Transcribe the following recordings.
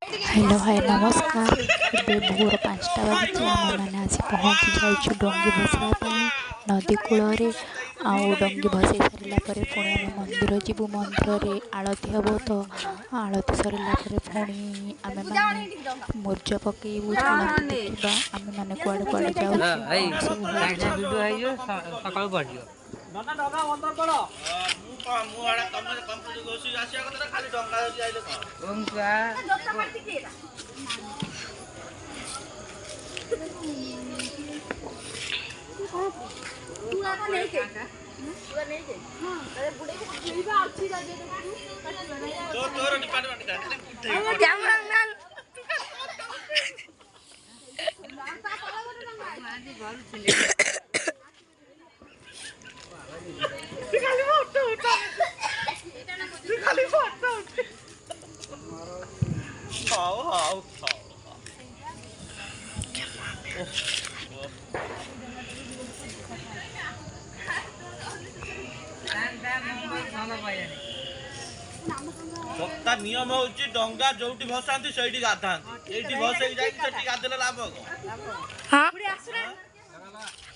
Hello hi नमस्कार। ଏବେ ଭୋର 5ଟା ବାଜିଛି। ଆମେମାନେ ଆସି ପହଞ୍ଚି ଯାଇଛୁ ଡଙ୍ଗି ଭସାଇବା ପାଇଁ ନଦୀ କୂଳରେ। ଆଉ ଡଙ୍ଗି ଭସାଇ ସାରିଲା ପରେ ପୁଣି ଆମେ ମନ୍ଦିର ଯିବୁ। ମନ୍ଦିରରେ ଆଳତି ହେବ, ତ ଆଳତି ସରିଲା ପରେ ପୁଣି ଆମେମାନେ ମୁର୍ଜ ପକେଇବୁ, ଚାଲନ୍ତୁ ଦେଖିବା ଆମେମାନେ କୁଆଡ଼େ କୁଆଡ଼େ ଯାଉଛୁ, କ'ଣ ସବୁ ହେଉଛି। ନନା ଡଙ୍ଗା ବନ୍ଦର କର। ମୁଁ ଆଡେ ତମେ କମ୍ପ୍ୟୁଟର ବସି ଆସିବା କଥା ଖାଲି ଡଙ୍ଗା ଯଦି ଆଇଲେ କଣ? ତୋର ଡିପାର୍ଟମେଣ୍ଟ ସପ୍ତା ନିୟମ ହଉଛି ଡଙ୍ଗା ଯୋଉଠି ଭସାନ୍ତି ସେଇଠି ଗାଧାନ୍ତି। ଏଇଠି ଭସେଇ ଯାଇକି ସେଠି ଗାଧେଇଲେ ଲାଭ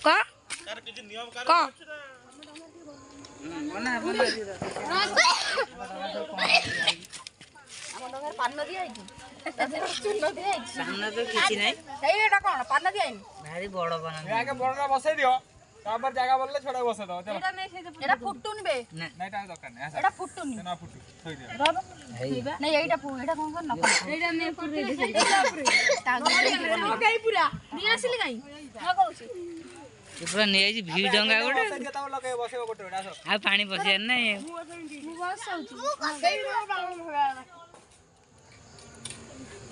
କଣ? ତାର କିଛି ନିୟମ କାରଣ ଅଛି ନା? ପାନ ଦିଆଯାଇଛି କିଛି ନାହିଁ। ସେଇଟା କଣ ପାନ ଦିଆନି ଭାରି ବଡ ପାନ ଆଗେ ବଡଟା ବସେଇ ଦିଅ, ତାପରେ ଜାଗା ବଦଲେ ଛୋଟା ବସେଇ ଦବ। ଏଟା ଫୁଟୁନି ବେ ନା ଏଟା ଦରକାର ନାହିଁ। ଏଟା ଫୁଟୁନି ନା ଫୁଟୁ ଥୋଇ ଦିଅ ନାଇଁ ଏଇଟା ଏଇଟା କଣ କର ନା ଏଇଟା ନେ ପୁରୀ ଦେ ଓକେ ପୁରା ନି ଆସିଲି କାଇଁ ହଁ କହୁଛି ପୁରା ନେ आइजी भि डंगा गोटे ताव लगे बसेबो गोटे आ पानी बसिया नहीं मु बसौची सेई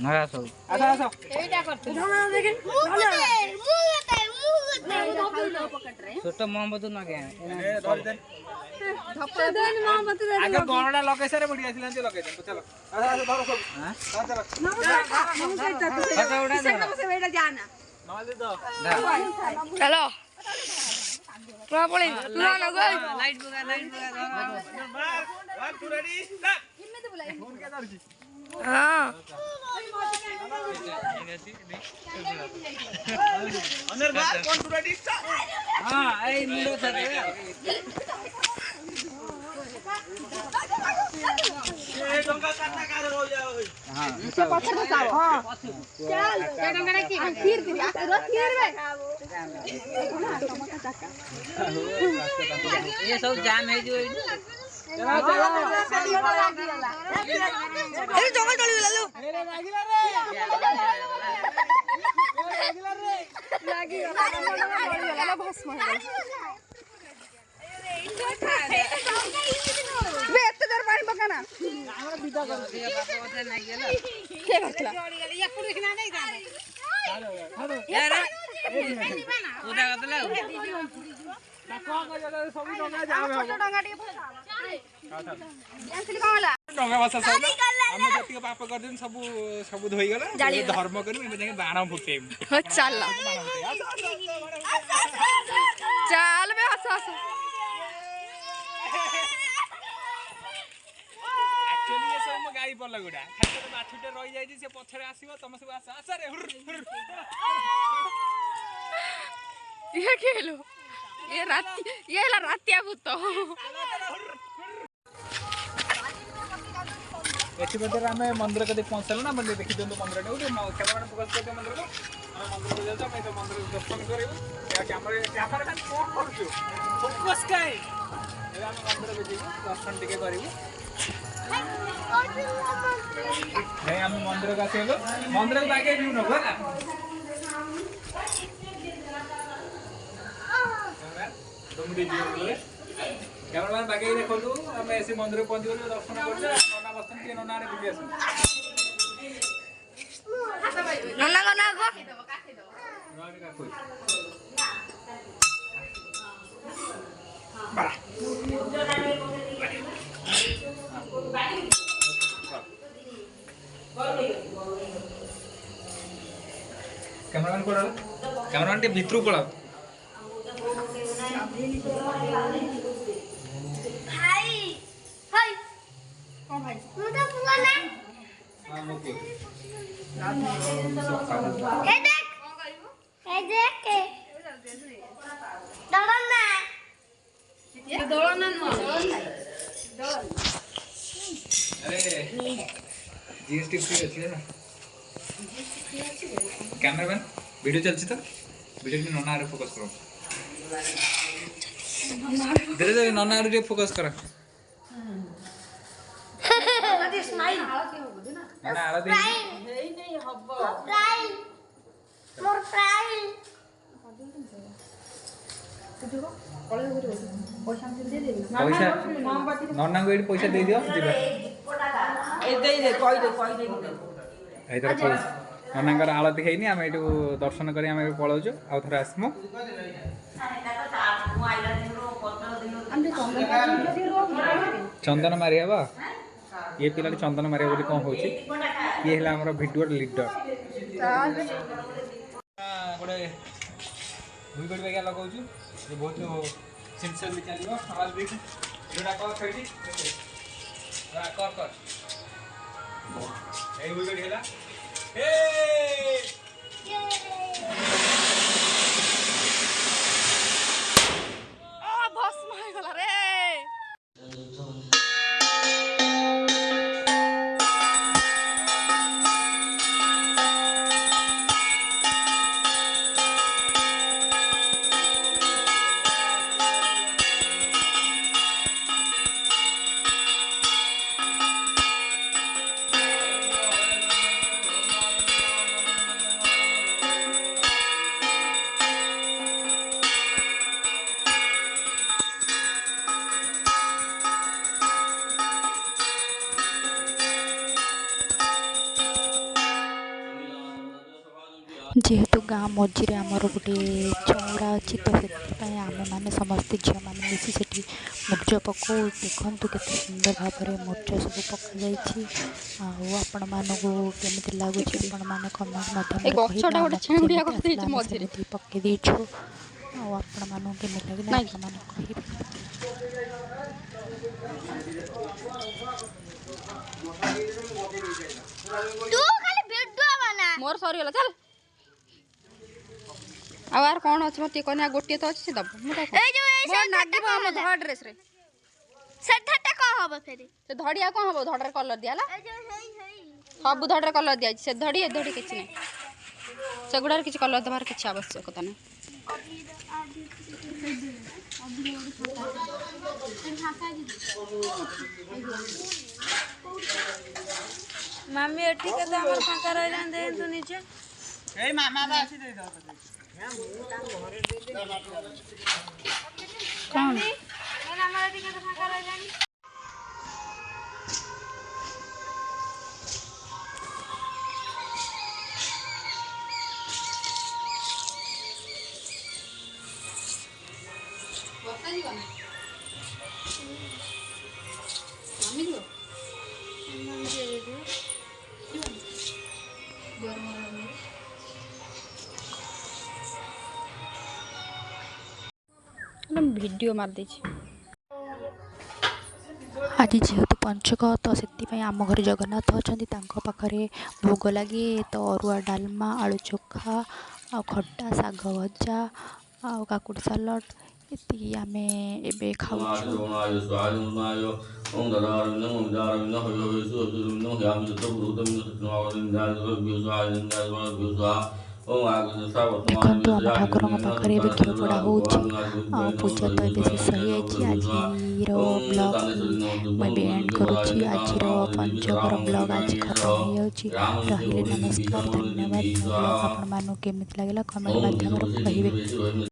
नया सब आसा आसा एटा करते देखे छोटो मोहम्मद न के धर दे धप दे मोहम्मद दे आगे गणडा लगे सारे बढ़िया आसिला जे लगे दे चलो आसा आसा धरो सब हां चलो फोटो उड़ा दे से बेटा जाना नले दो चलो पूरा पळे पूरा लगे लाइट बुगा वन टू रेडी स्टार्ट किनमे तो बुलाई फोन के धरजी हां अनर बार वन टू रेडी स्टार्ट हां ए मुंडो थाके ए डंगा काटा का रो जाओ हां से पछे बसाओ हां चल ए डंगा की फिर रो फिर बे ये सब जाम है जो चलो चलो लागी गला ए जंगल टली गला लो अरे लागिला रे लागी गला लो भस्म है बे एते दर पानी पकाना हमरा विदा कर दिया बाप ओते नहीं गेला के करला या पुर देखना नहीं था हेलो यार ओदा गतला डंगा बसा सब हम जति पाप कर दिन सब सब धोई गला धर्म करी में जाके बाण फुटेम चल चल बे हस हस एक्चुअली ये सब गाड़ी पर लगुडा खाली माछुटे रही जाई से पछरे आसीबो तम सब आसा आसा रे ये खेलो ये ला रातिया भूत एठी बदर हमें मंदिर के देख पहुंचल ना मंदिर देखि दो मंदिर ने कैमरा मैन फोकस कर दे मंदिर को मंदिर को जाता मैं तो मंदिर दर्शन करेबो या कैमरा का फोन करछु फोकस काई एला हम मंदिर को जेबो दर्शन टिके करिवो नहीं हम मंदिर का सेलो मंदिर को आगे व्यू न होला तुमडी जीवन बोले कैमरामैन बागे देखो तू हमें ऐसे मंदिर पहुंच गयो दर्शन करले नना बसन के नना रे बुली आसन नना नना को काटी दो नना का कोई बड़ा कैमरामैन कोड़ा कैमरामैन के भीतर पड़ा भाई हाय ओ भाई तू तो बोला ना हां ओके जीएसटी फ्री अच्छी है ना कैमरामैन वीडियो चलती तो वीडियो में नन्ना आरे फोकस करो धीरे धीरे नन्ना आरे फोकस करो स्माइल नन्ना आरती नहीं हब्बो प्राइल मोर प्राइल पैसा नन्ना को ये पैसा दे दियो जीवा ଏଇଥର ନନାଙ୍କର ଆଳତି ହେଇନି ଆମେ ଏଇଠୁ ଦର୍ଶନ କରି ଆମେ ପଳାଉଛୁ ଆଉ ଥରେ ଆସିମୁ ଚନ୍ଦନ ମାରି ହେବ ଇଏ ପିଲାଟି ଚନ୍ଦନ ମାରିବ ବୋଲି କ'ଣ ହେଉଛି ଇଏ ହେଲା ଆମର ଭିଡ଼ିଓ ଲିଡର ଗୋଟେ ଦୁଇ କୋଟି ବାଗିଆ ଲଗାଉଛୁ ଏ ବହୁତ ସିନ୍ସିୟରଲି ଚାଲିବ ଆବାଜ ଦେଇକି ଭିଡ଼ିଓଟା କର ଖେଳିଛି କର କର এই উইকেট খেলা भस्म गला रे जेहेतु गाँ मझीरे आमर गोटे चौरा अच्छी तो से आमे मैंने समस्ते झील मैंने मिसी सेठी मुर्ज पकाऊ देखु केते सुंदर भाव में मुर्ज सब पक जाइए आपण मानक केमी लगुच आपण मैंने कमेंट पकई देछु आपण मानक केमी लगे मैंने कह मोर सरीगला चल आवार कौन अच्छे मत कहना गोटे तो अच्छे दब ड्रेस रे से धड़िया कौन हम धड़े कलर दियाला सब धड़े कलर दिया से धड़ी ए धड़ी किसी नहीं से गुड़ार किसी कलर देवार किसी आवश्यकता नहीं मामी एठी के तो हमर फांका रह जान दे तू नीचे ए मामा बा आसी दे दो कौन मेरा हमारा एठी के तो फांका रह जानी बता जी बना मामी जो मामी दे दे वीडियो मार दे आज जेहेतु पंचक तो से आम घर जगन्नाथ अच्छा पाखे भोग लगे तो अरुआ डालमा आलू चोखा आ खट्टा साग भजा आ काकुड़ सालड ये आम ए खाऊ देखो आम ठाकुर पाखे घी पोड़ा हो पूजा तो ये शेष हो आज ब्लॉग मुझे एंड करुच्ची आज पंचकर ब्लॉग आज खत्म हो रही नमस्कार धन्यवाद ब्लॉग आपण मानू केमित लगे कमेंट माध्यम कहे।